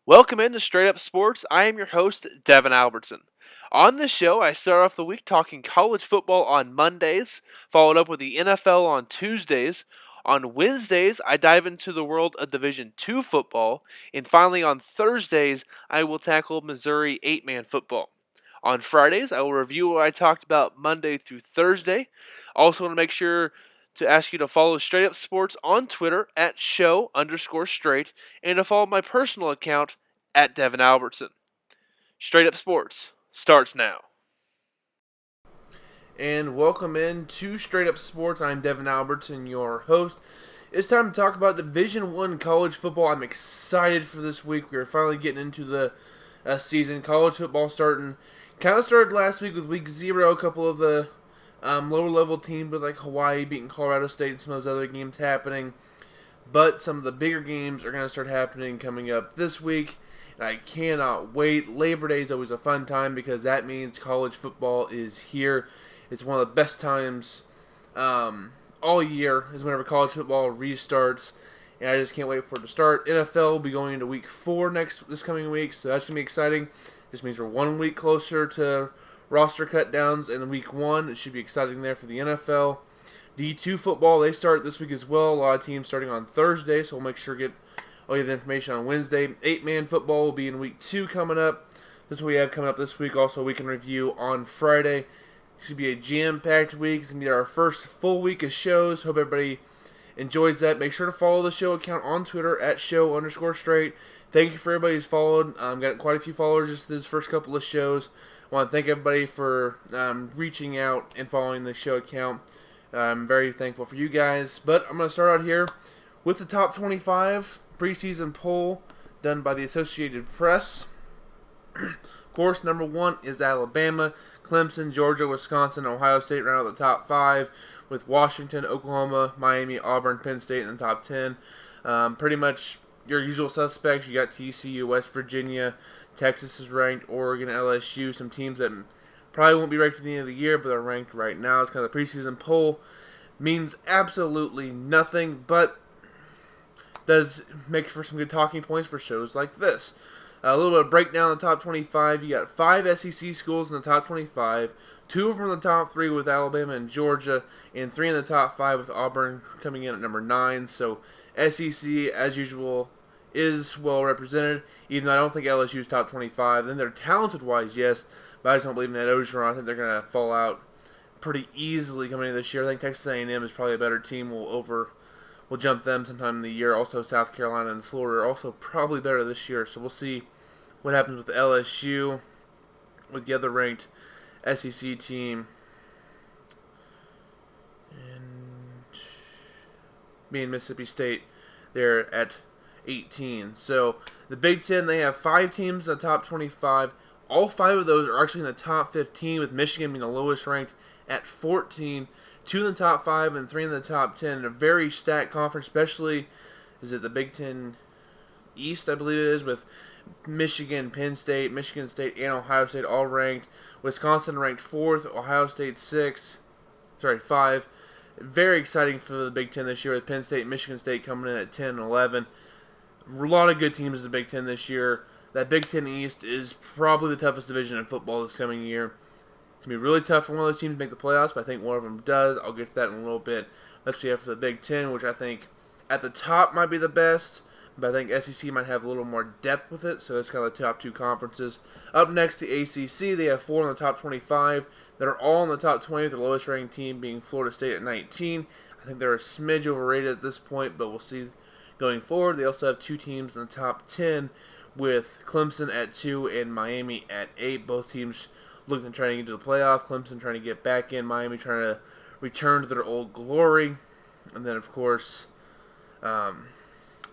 Welcome into Straight Up Sports. I am your host, Devin Albertson. On this show, I start off the week talking college football on Mondays, followed up with the NFL on Tuesdays. On Wednesdays, I dive into the world of Division II football. And finally, on Thursdays, I will tackle Missouri 8-man football. On Fridays, I will review what I talked about Monday through Thursday. Also want to make sure to ask you to follow Straight Up Sports on Twitter at show_straight and to follow my personal account at Devin Albertson. Straight Up Sports starts now. And welcome in to Straight Up Sports. I'm Devin Albertson, your host. It's time to talk about Division I college football. I'm excited for this week. We are finally getting into the season. College football started last week with week 0. A couple of the lower level teams with like Hawaii beating Colorado State and some of those other games happening. But some of the bigger games are going to start happening coming up this week. And I cannot wait. Labor Day is always a fun time because that means college football is here. It's one of the best times all year is whenever college football restarts. And I just can't wait for it to start. NFL will be going into week 4 this coming week, so that's going to be exciting. This means we're 1 week closer to roster cutdowns in week 1. It should be exciting there for the NFL. D2 football, they start this week as well. A lot of teams starting on Thursday, so we'll make sure to get all the information on Wednesday. 8-man football will be in week 2 coming up. This is what we have coming up this week. Also, we can review on Friday. It should be a jam-packed week. It's going to be our first full week of shows. Hope everybody enjoys that. Make sure to follow the show account on Twitter at show_straight. Thank you for everybody who's followed. Got quite a few followers just this first couple of shows. I want to thank everybody for reaching out and following the show account. I'm very thankful for you guys. But I'm going to start out here with the top 25 preseason poll done by the Associated Press. Of course, number 1 is Alabama. Clemson, Georgia, Wisconsin, Ohio State round out the top 5 with Washington, Oklahoma, Miami, Auburn, Penn State in the top 10. Pretty much your usual suspects. You got TCU, West Virginia, Texas is ranked, Oregon, LSU, some teams that probably won't be ranked at the end of the year, but are ranked right now. It's kind of the preseason poll. Means absolutely nothing, but does make for some good talking points for shows like this. A little bit of breakdown of the top 25. You got 5 SEC schools in the top 25. 2 of them in the top 3 with Alabama and Georgia, and 3 in the top 5 with Auburn coming in at number 9. So SEC, as usual, is well represented, even though I don't think LSU is top 25. Then they're talented-wise, yes, but I just don't believe in that Ogeron. I think they're going to fall out pretty easily coming into this year. I think Texas A&M is probably a better team. We'll jump them sometime in the year. Also, South Carolina and Florida are also probably better this year. So we'll see what happens with LSU, with the other ranked SEC team, and being Mississippi State. They're at 18. So the Big Ten, they have 5 teams in the top 25. All 5 of those are actually in the top 15, with Michigan being the lowest ranked at 14. 2 in the top 5 and 3 in the top 10. A very stacked conference, especially is it the Big Ten East, I believe it is, with Michigan, Penn State, Michigan State, and Ohio State all ranked. Wisconsin ranked 4th, Ohio State 5. Very exciting for the Big Ten this year with Penn State and Michigan State coming in at 10 and 11. A lot of good teams in the Big Ten this year. That Big Ten East is probably the toughest division in football this coming year. It's going to be really tough for one of those teams to make the playoffs, but I think one of them does. I'll get to that in a little bit. Let's see after the Big Ten, which I think at the top might be the best, but I think SEC might have a little more depth with it, so it's kind of the top 2 conferences. Up next, the ACC. They have 4 in the top 25 that are all in the top 20, with the lowest ranked team being Florida State at 19. I think they're a smidge overrated at this point, but we'll see going forward. They also have 2 teams in the top 10, with Clemson at 2 and Miami at 8. Both teams looking to try to get to the playoff. Clemson trying to get back in. Miami trying to return to their old glory. And then, of course,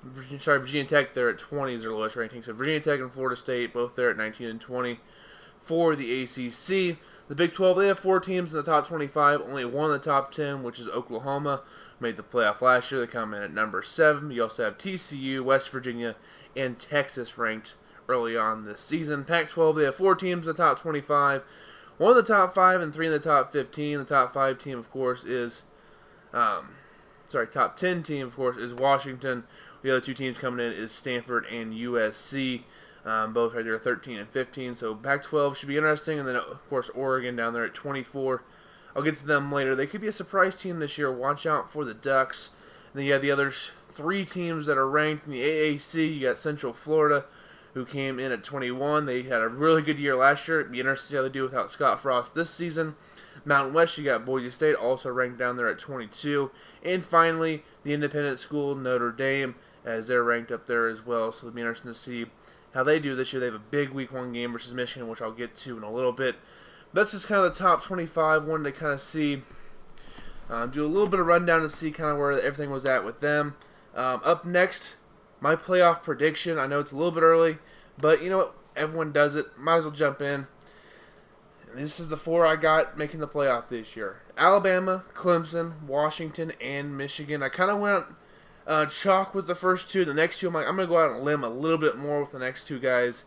Virginia Tech, they're at 20 is their lowest ranking. So Virginia Tech and Florida State, both there at 19 and 20 for the ACC. The Big 12, they have 4 teams in the top 25. Only 1 in the top 10, which is Oklahoma. Made the playoff last year. They come in at number 7. You also have TCU, West Virginia, and Texas ranked early on this season. Pac-12, they have 4 teams in the top 25. 1 in the top 5 and 3 in the top 15. The top 5 team, of course, is top 10 team, of course, is Washington. The other 2 teams coming in is Stanford and USC. Both right there 13 and 15. So Pac-12 should be interesting. And then, of course, Oregon down there at 24. I'll get to them later. They could be a surprise team this year. Watch out for the Ducks. And then you have the other 3 teams that are ranked in the AAC. You got Central Florida, who came in at 21. They had a really good year last year. It'd be interesting to see how they do without Scott Frost this season. Mountain West, you got Boise State, also ranked down there at 22. And finally, the independent school, Notre Dame, as they're ranked up there as well. So it'll be interesting to see how they do this year. They have a big Week 1 game versus Michigan, which I'll get to in a little bit. That's just kind of the top 25. Wanted to kind of see, do a little bit of rundown to see kind of where everything was at with them. Up next, my playoff prediction. I know it's a little bit early, but you know what? Everyone does it. Might as well jump in. This is the 4 I got making the playoff this year. Alabama, Clemson, Washington, and Michigan. I kind of went chalk with the first 2. The next 2, I'm going to go out on a limb a little bit more with the next 2 guys.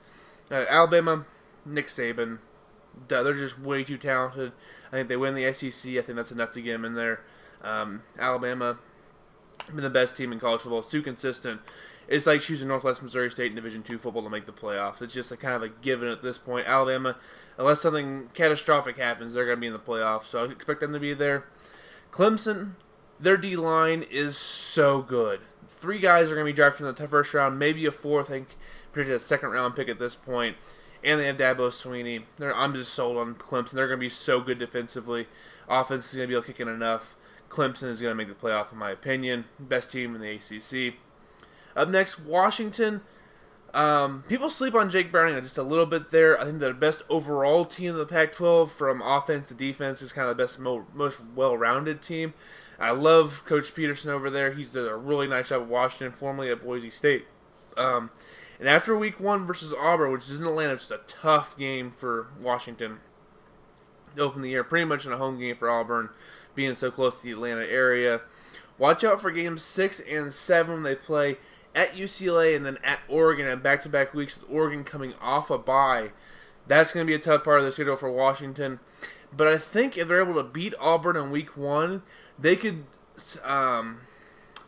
Alabama, Nick Saban. They're just way too talented. I think they win the SEC. I think that's enough to get them in there. Alabama, been the best team in college football. It's too consistent. It's like choosing Northwest Missouri State in Division II football to make the playoffs. It's just a kind of a given at this point. Alabama, unless something catastrophic happens, they're going to be in the playoffs. So I expect them to be there. Clemson, their D-line is so good. 3 guys are going to be drafted in the first round, maybe a 4th. I think predicted a second-round pick at this point. And they have Dabo Swinney. I'm just sold on Clemson. They're going to be so good defensively. Offense is going to be able to kick in enough. Clemson is going to make the playoff, in my opinion. Best team in the ACC. Up next, Washington. People sleep on Jake Browning just a little bit there. I think they're the best overall team in the Pac-12 from offense to defense. Is kind of the best, most well-rounded team. I love Coach Peterson over there. He's done a really nice job at Washington, formerly at Boise State. And after Week 1 versus Auburn, which is in Atlanta, it's a tough game for Washington to open the year. Pretty much in a home game for Auburn, being so close to the Atlanta area. Watch out for games 6 and 7 when they play at UCLA and then at Oregon at back-to-back weeks with Oregon coming off a bye. That's going to be a tough part of the schedule for Washington. But I think if they're able to beat Auburn in Week 1, they could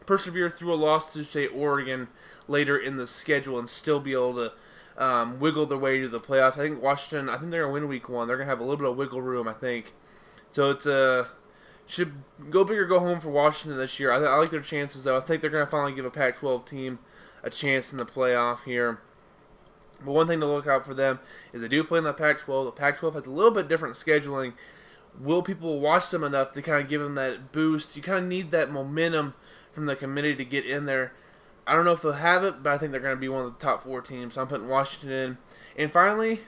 persevere through a loss to, say, Oregon later in the schedule and still be able to wiggle their way to the playoffs. I think Washington, they're going to win Week 1. They're going to have a little bit of wiggle room, I think. So it's should go big or go home for Washington this year. I like their chances, though. I think they're going to finally give a Pac-12 team a chance in the playoff here. But one thing to look out for them is they do play in the Pac-12. The Pac-12 has a little bit different scheduling. Will people watch them enough to kind of give them that boost? You kind of need that momentum from the committee to get in there. I don't know if they'll have it, but I think they're going to be one of the top 4 teams. So I'm putting Washington in. And finally,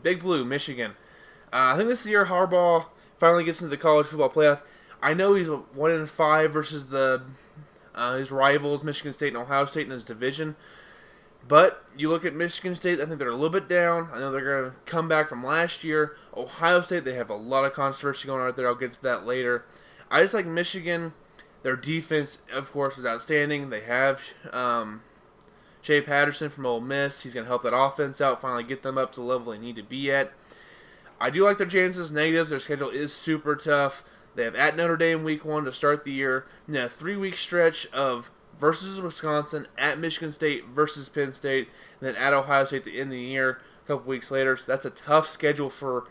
Big Blue, Michigan. I think this is the year Harbaugh finally gets into the college football playoff. I know he's 1-5 versus his rivals, Michigan State and Ohio State, in his division. But you look at Michigan State, I think they're a little bit down. I know they're going to come back from last year. Ohio State, they have a lot of controversy going on right there. I'll get to that later. I just like Michigan. Their defense, of course, is outstanding. They have Shea Patterson from Ole Miss. He's going to help that offense out, finally get them up to the level they need to be at. I do like their chances. Negatives, their schedule is super tough. They have at Notre Dame Week 1 to start the year. And then a 3-week stretch of versus Wisconsin, at Michigan State versus Penn State, and then at Ohio State to end the year a couple weeks later. So that's a tough schedule for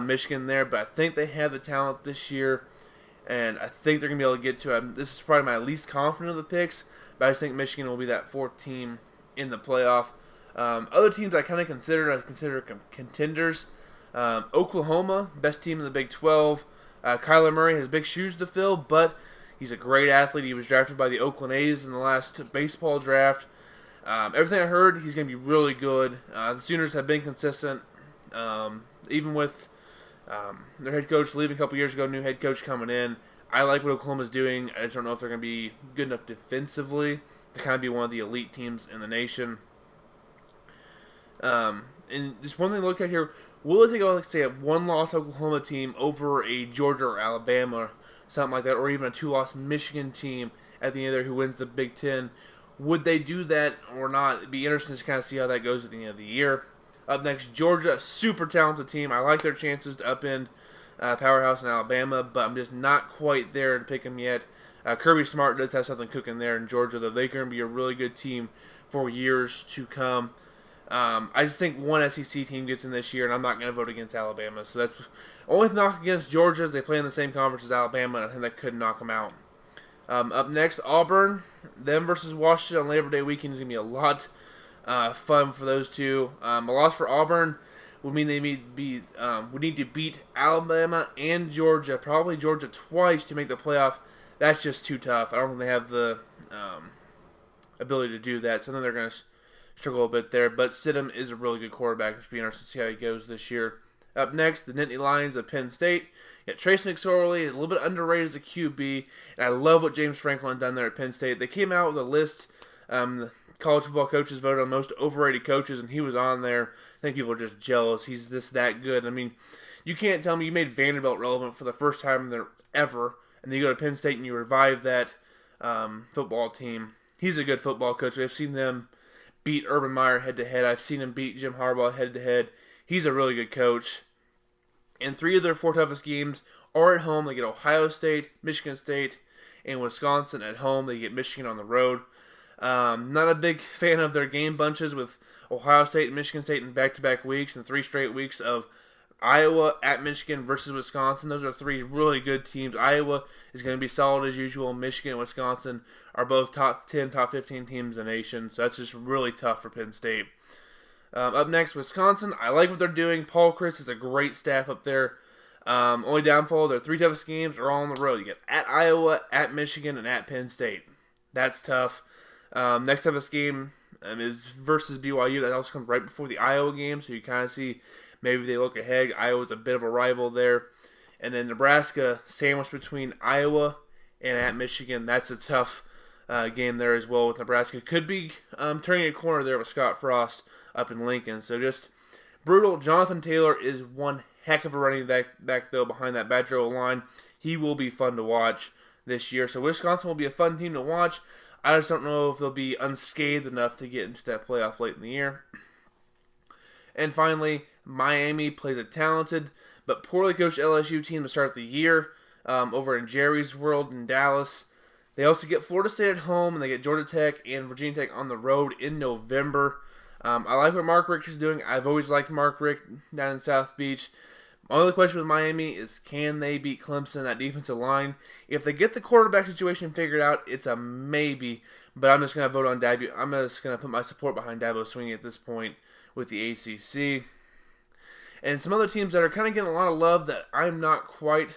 Michigan there, but I think they have the talent this year, and I think they're going to be able to get to it. This is probably my least confident of the picks, but I just think Michigan will be that 4th team in the playoff. Other teams I consider contenders. Oklahoma, best team in the Big 12. Kyler Murray has big shoes to fill, but he's a great athlete. He was drafted by the Oakland A's in the last baseball draft. Everything I heard, he's going to be really good. The Sooners have been consistent, even with their head coach leaving a couple years ago, new head coach coming in. I like what Oklahoma's doing. I just don't know if they're going to be good enough defensively to kind of be one of the elite teams in the nation. And just one thing to look at here, will it take, like, say, a one-loss Oklahoma team over a Georgia or Alabama, something like that, or even a 2-loss Michigan team at the end there who wins the Big Ten? Would they do that or not? It'd be interesting to kind of see how that goes at the end of the year. Up next, Georgia, a super talented team. I like their chances to upend Powerhouse in Alabama, but I'm just not quite there to pick them yet. Kirby Smart does have something cooking there in Georgia, though. They're going to be a really good team for years to come. I just think one SEC team gets in this year, and I'm not going to vote against Alabama. So that's only knock against Georgia is they play in the same conference as Alabama, and I think that could knock them out. Up next, Auburn, them versus Washington on Labor Day weekend is going to be a lot fun for those two. A loss for Auburn would mean they would need to beat Alabama and Georgia, probably Georgia twice to make the playoff. That's just too tough. I don't think they have the ability to do that. So I think they're going to struggle a bit there. But Stidham is a really good quarterback. It's be interesting to see how he goes this year. Up next, the Nittany Lions of Penn State. You got Trace McSorley, a little bit underrated as a QB. And I love what James Franklin done there at Penn State. They came out with a list. The college football coaches voted on most overrated coaches, and he was on there. I think people are just jealous. He's that good. I mean, you can't tell me you made Vanderbilt relevant for the first time there ever, and then you go to Penn State and you revive that football team. He's a good football coach. I've seen them beat Urban Meyer head-to-head. I've seen him beat Jim Harbaugh head-to-head. He's a really good coach. And 3 of their 4 toughest games are at home. They get Ohio State, Michigan State, and Wisconsin at home. They get Michigan on the road. Not a big fan of their game bunches with Ohio State and Michigan State in back-to-back weeks and 3 straight weeks of Iowa at Michigan versus Wisconsin. Those are 3 really good teams. Iowa is going to be solid as usual. Michigan and Wisconsin are both top 10, top 15 teams in the nation. So that's just really tough for Penn State. Up next, Wisconsin. I like what they're doing. Paul Chris is a great staff up there. Only downfall, their 3 toughest games are all on the road. You get at Iowa, at Michigan, and at Penn State. That's tough. Next toughest game is versus BYU. That also comes right before the Iowa game, so you kind of see maybe they look ahead. Iowa's a bit of a rival there. And then Nebraska, sandwiched between Iowa and at Michigan. That's a tough game there as well with Nebraska. Could be turning a corner there with Scott Frost up in Lincoln. So just brutal. Jonathan Taylor is one heck of a running back though, behind that Badger line. He will be fun to watch this year. So Wisconsin will be a fun team to watch. I just don't know if they'll be unscathed enough to get into that playoff late in the year. And finally, Miami plays a talented but poorly coached LSU team to start the year over in Jerry's World in Dallas. They also get Florida State at home, and they get Georgia Tech and Virginia Tech on the road in November. I like what Mark Richt is doing. I've always liked Mark Richt down in South Beach. My only question with Miami is, can they beat Clemson, that defensive line? If they get the quarterback situation figured out, it's a maybe. But I'm just going to vote on Dabo. I'm just going to put my support behind Dabo Swinney at this point with the ACC. And some other teams that are kind of getting a lot of love that I'm not quite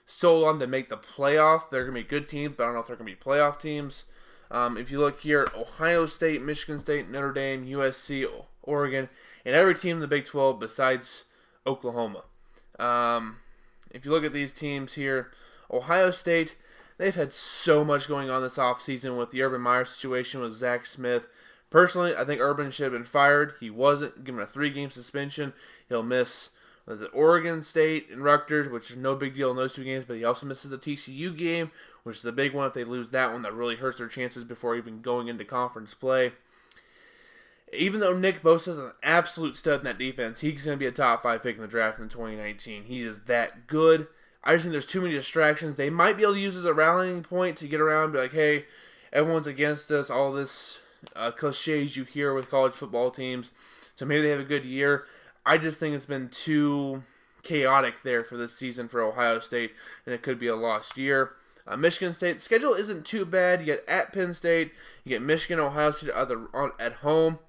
sold on to make the playoff. They're going to be good teams, but I don't know if they're going to be playoff teams. If you look here, Ohio State, Michigan State, Notre Dame, USC, Oregon, and every team in the Big 12 besides Oklahoma. If you look at these teams here, Ohio State, they've had so much going on this offseason with the Urban Meyer situation with Zach Smith. Personally, I think Urban should have been fired. He wasn't. Given a 3-game suspension. He'll miss the Oregon State and Rutgers, which is no big deal in those 2 games, but he also misses the TCU game, which is the big one. If they lose that one, that really hurts their chances before even going into conference play. Even though Nick Bosa is an absolute stud in that defense, he's going to be a top 5 pick in the draft in 2019. He is that good. I just think there's too many distractions. They might be able to use as a rallying point to get around, be like, hey, everyone's against us, all this cliches you hear with college football teams. So maybe they have a good year. I just think it's been too chaotic there for this season for Ohio State, and it could be a lost year. Michigan State, the schedule isn't too bad. You get at Penn State, you get Michigan, Ohio State at home.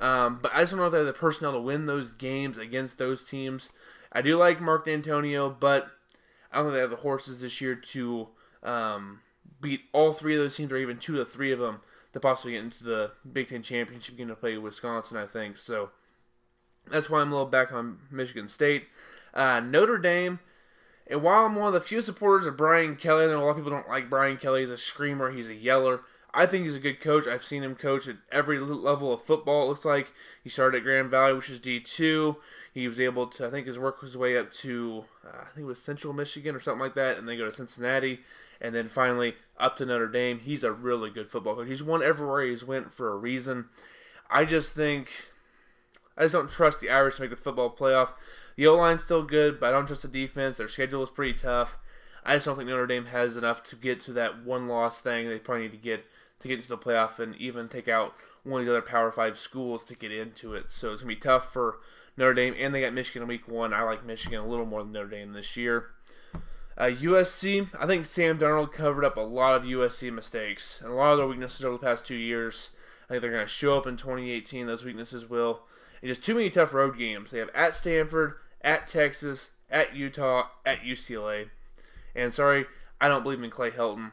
But I just don't know if they have the personnel to win those games against those teams. I do like Mark D'Antonio, but I don't think they have the horses this year to beat all 3 of those teams, or even 2 to 3 of them, to possibly get into the Big Ten Championship game to play Wisconsin, I think. So that's why I'm a little back on Michigan State. Notre Dame, and while I'm one of the few supporters of Brian Kelly, I know a lot of people don't like Brian Kelly. He's a screamer, he's a yeller. I think he's a good coach. I've seen him coach at every level of football, it looks like. He started at Grand Valley, which is D2. He was able to, I think his work was his way up to, I think it was Central Michigan or something like that, and then go to Cincinnati, and then finally up to Notre Dame. He's a really good football coach. He's won everywhere he's went for a reason. I just don't trust the Irish to make the football playoff. The O-line's still good, but I don't trust the defense. Their schedule is pretty tough. I just don't think Notre Dame has enough to get to that one-loss thing. They probably need to get to get into the playoff and even take out one of the other Power 5 schools to get into it. So it's going to be tough for Notre Dame, and they got Michigan in week 1. I like Michigan a little more than Notre Dame this year. USC, I think Sam Darnold covered up a lot of USC mistakes and a lot of their weaknesses over the past 2 years. I think they're going to show up in 2018. Those weaknesses will. And just too many tough road games. They have at Stanford, at Texas, at Utah, at UCLA. And sorry, I don't believe in Clay Helton.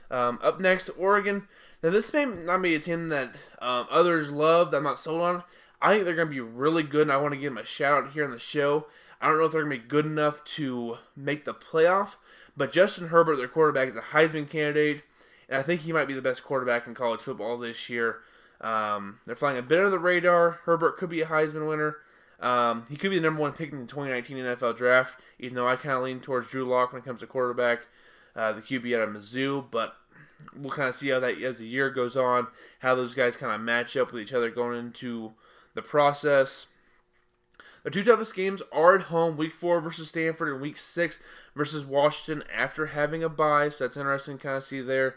Up next, Oregon. Now, this may not be a team that others love, that I'm not sold on. I think they're going to be really good, and I want to give them a shout-out here on the show. I don't know if they're going to be good enough to make the playoff, but Justin Herbert, their quarterback, is a Heisman candidate, and I think he might be the best quarterback in college football this year. They're flying a bit under the radar. Herbert could be a Heisman winner. He could be the number 1 pick in the 2019 NFL Draft, even though I kind of lean towards Drew Lock when it comes to quarterback, the QB out of Mizzou, but we'll kind of see how that as the year goes on, how those guys kind of match up with each other going into the process. The 2 toughest games are at home, Week 4 versus Stanford and Week 6 versus Washington after having a bye, so that's interesting to kind of see there.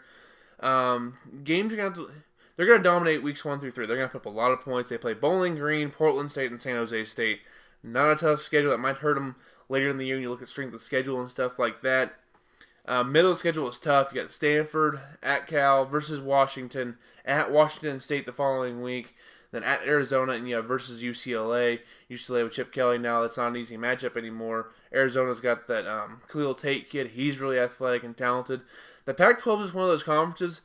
Games they're going to dominate Weeks 1 through 3. They're going to put up a lot of points. They play Bowling Green, Portland State, and San Jose State. Not a tough schedule. That might hurt them later in the year when you look at strength of schedule and stuff like that. Middle of the schedule is tough. You got Stanford, at Cal, versus Washington, at Washington State the following week, then at Arizona, and you have versus UCLA. UCLA with Chip Kelly now, that's not an easy matchup anymore. Arizona's got that Khalil Tate kid. He's really athletic and talented. The Pac-12 is one of those conferences.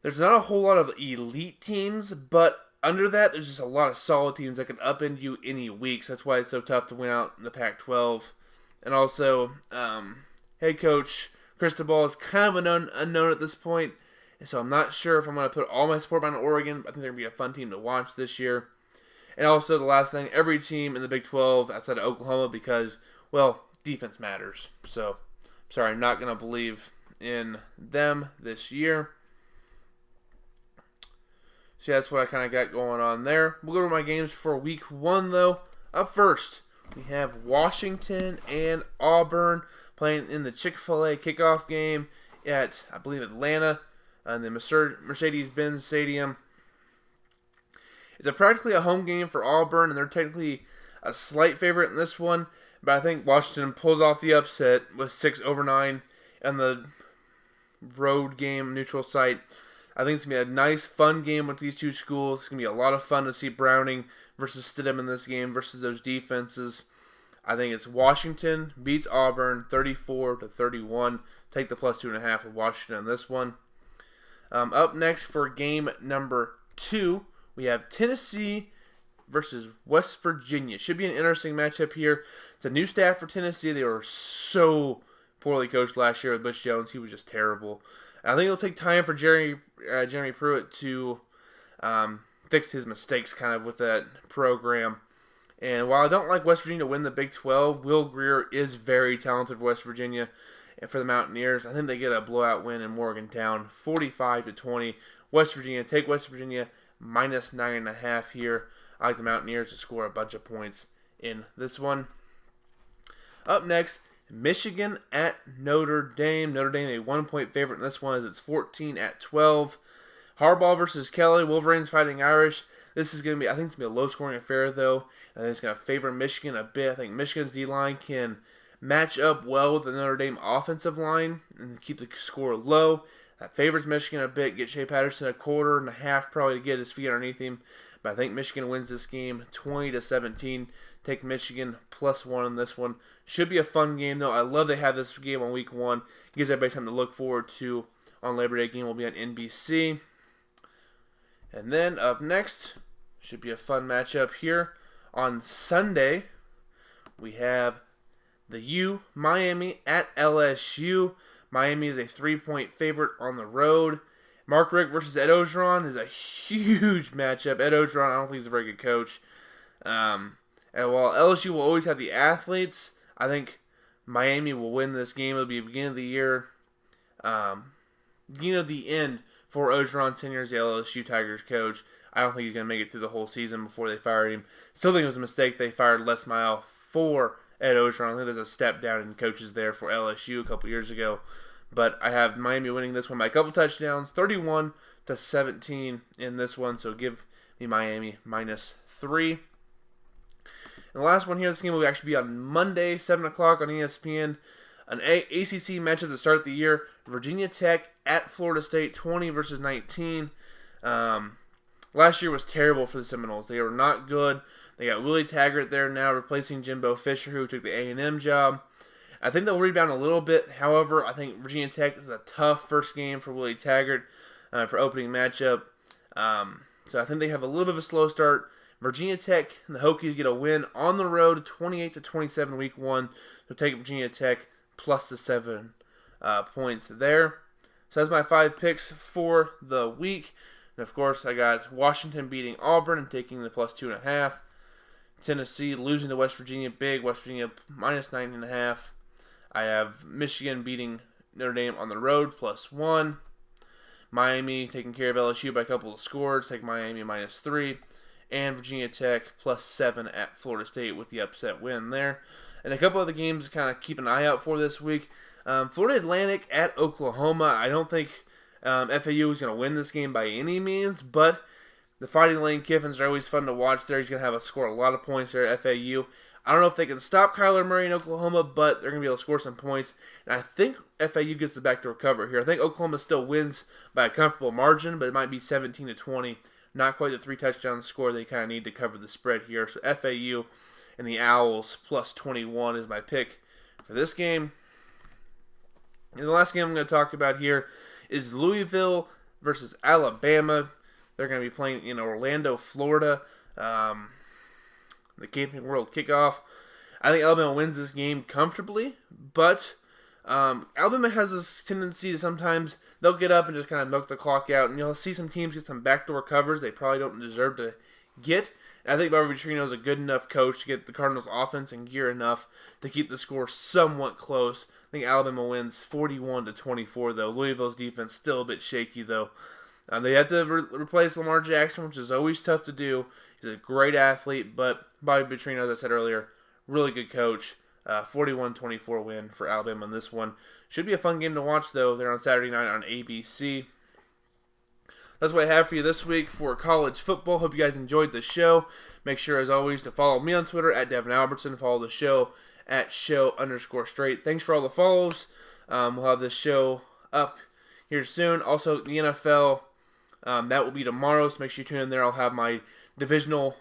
There's not a whole lot of elite teams, but under that, there's just a lot of solid teams that can upend you any week. So that's why it's so tough to win out in the Pac-12. And also, head coach Cristobal is kind of an unknown at this point. And so I'm not sure if I'm going to put all my support behind Oregon. But I think they're going to be a fun team to watch this year. And also, the last thing, every team in the Big 12 outside of Oklahoma because, well, defense matters. So, sorry, I'm not going to believe in them this year. So that's what I kind of got going on there. We'll go to my games for Week 1, though. Up first, we have Washington and Auburn playing in the Chick-fil-A kickoff game at, I believe, Atlanta, in the Mercedes-Benz Stadium. It's practically a home game for Auburn, and they're technically a slight favorite in this one. But I think Washington pulls off the upset with 6-9 on the road game, neutral site. I think it's going to be a nice, fun game with these two schools. It's going to be a lot of fun to see Browning versus Stidham in this game versus those defenses. I think it's Washington beats Auburn 34-31. Take the plus 2.5 of Washington in this one. Up next for game number 2, we have Tennessee versus West Virginia. Should be an interesting matchup here. It's a new staff for Tennessee. They were so poorly coached last year with Butch Jones. He was just terrible. I think it'll take time for Jeremy Pruitt to fix his mistakes kind of with that program. And while I don't like West Virginia to win the Big 12, Will Grier is very talented for West Virginia and for the Mountaineers. I think they get a blowout win in Morgantown, 45-20. West Virginia, take West Virginia minus 9.5 here. I like the Mountaineers to score a bunch of points in this one. Up next, Michigan at Notre Dame. Notre Dame a 1-point favorite in this one as it's 14-12. Harbaugh versus Kelly. Wolverines fighting Irish. This is going to be, I think it's going to be a low-scoring affair, though. I think it's going to favor Michigan a bit. I think Michigan's D-line can match up well with the Notre Dame offensive line and keep the score low. That favors Michigan a bit. Get Shea Patterson a 1.25 probably to get his feet underneath him. But I think Michigan wins this game 20-17. Take Michigan +1 in this one. Should be a fun game, though. I love they have this game on Week 1. Gives everybody something to look forward to on Labor Day. Game will be on NBC. And then up next, should be a fun matchup here. On Sunday, we have the U, Miami at LSU. Miami is a 3-point favorite on the road. Mark Richt versus Ed Orgeron is a huge matchup. Ed Orgeron, I don't think he's a very good coach. And while LSU will always have the athletes, I think Miami will win this game. It'll be the beginning of the year. Beginning of the end for Orgeron tenure as the LSU Tigers coach. I don't think he's going to make it through the whole season before they fired him. Still think it was a mistake they fired Les Miles for Ed Orgeron. I think there's a step down in coaches there for LSU a couple years ago. But I have Miami winning this one by a couple touchdowns, 31-17 in this one. So give me Miami -3. And the last one here, this game will actually be on Monday, 7 o'clock on ESPN. An ACC matchup to start the year. Virginia Tech at Florida State, 20-19. Last year was terrible for the Seminoles. They were not good. They got Willie Taggart there now, replacing Jimbo Fisher, who took the A&M job. I think they'll rebound a little bit. However, I think Virginia Tech is a tough first game for Willie Taggart for opening matchup. So I think they have a little bit of a slow start. Virginia Tech and the Hokies get a win on the road, 28-27 week 1. So take Virginia Tech plus the 7 points there. So that's my 5 picks for the week. And of course, I got Washington beating Auburn and taking the plus 2.5. Tennessee losing to West Virginia big. West Virginia -9.5. I have Michigan beating Notre Dame on the road plus 1. Miami taking care of LSU by a couple of scores. Take Miami -3. And Virginia Tech plus 7 at Florida State with the upset win there. And a couple of the games to kind of keep an eye out for this week. Florida Atlantic at Oklahoma. I don't think FAU is going to win this game by any means, but the Fighting Lane Kiffins are always fun to watch there. He's going to have a score a lot of points there at FAU. I don't know if they can stop Kyler Murray in Oklahoma, but they're going to be able to score some points. And I think FAU gets the backdoor cover here. I think Oklahoma still wins by a comfortable margin, but it might be 17-20. Not quite the 3 touchdown score they kind of need to cover the spread here. So FAU and the Owls plus 21 is my pick for this game. And the last game I'm going to talk about here is Louisville versus Alabama. They're going to be playing in Orlando, Florida. The Camping World kickoff. I think Alabama wins this game comfortably, but Alabama has this tendency to sometimes they'll get up and just kind of milk the clock out, and you'll see some teams get some backdoor covers they probably don't deserve to get. And I think Bobby Petrino is a good enough coach to get the Cardinals' offense in gear enough to keep the score somewhat close. I think Alabama wins 41-24, though. Louisville's defense still a bit shaky, though. They have to replace Lamar Jackson, which is always tough to do. He's a great athlete, but Bobby Petrino, as I said earlier, really good coach. 41-24 win for Alabama in this one. Should be a fun game to watch, though. They're on Saturday night on ABC. That's what I have for you this week for college football. Hope you guys enjoyed the show. Make sure, as always, to follow me on Twitter at Devin Albertson. Follow the show at show_straight. Thanks for all the follows. We'll have this show up here soon. Also, the NFL, that will be tomorrow, so make sure you tune in there. I'll have my divisional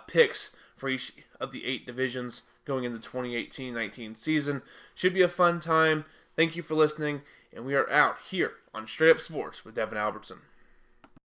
picks for each of the 8 divisions going into the 2018-19 season. Should be a fun time. Thank you for listening, and we are out here on Straight Up Sports with Devin Albertson.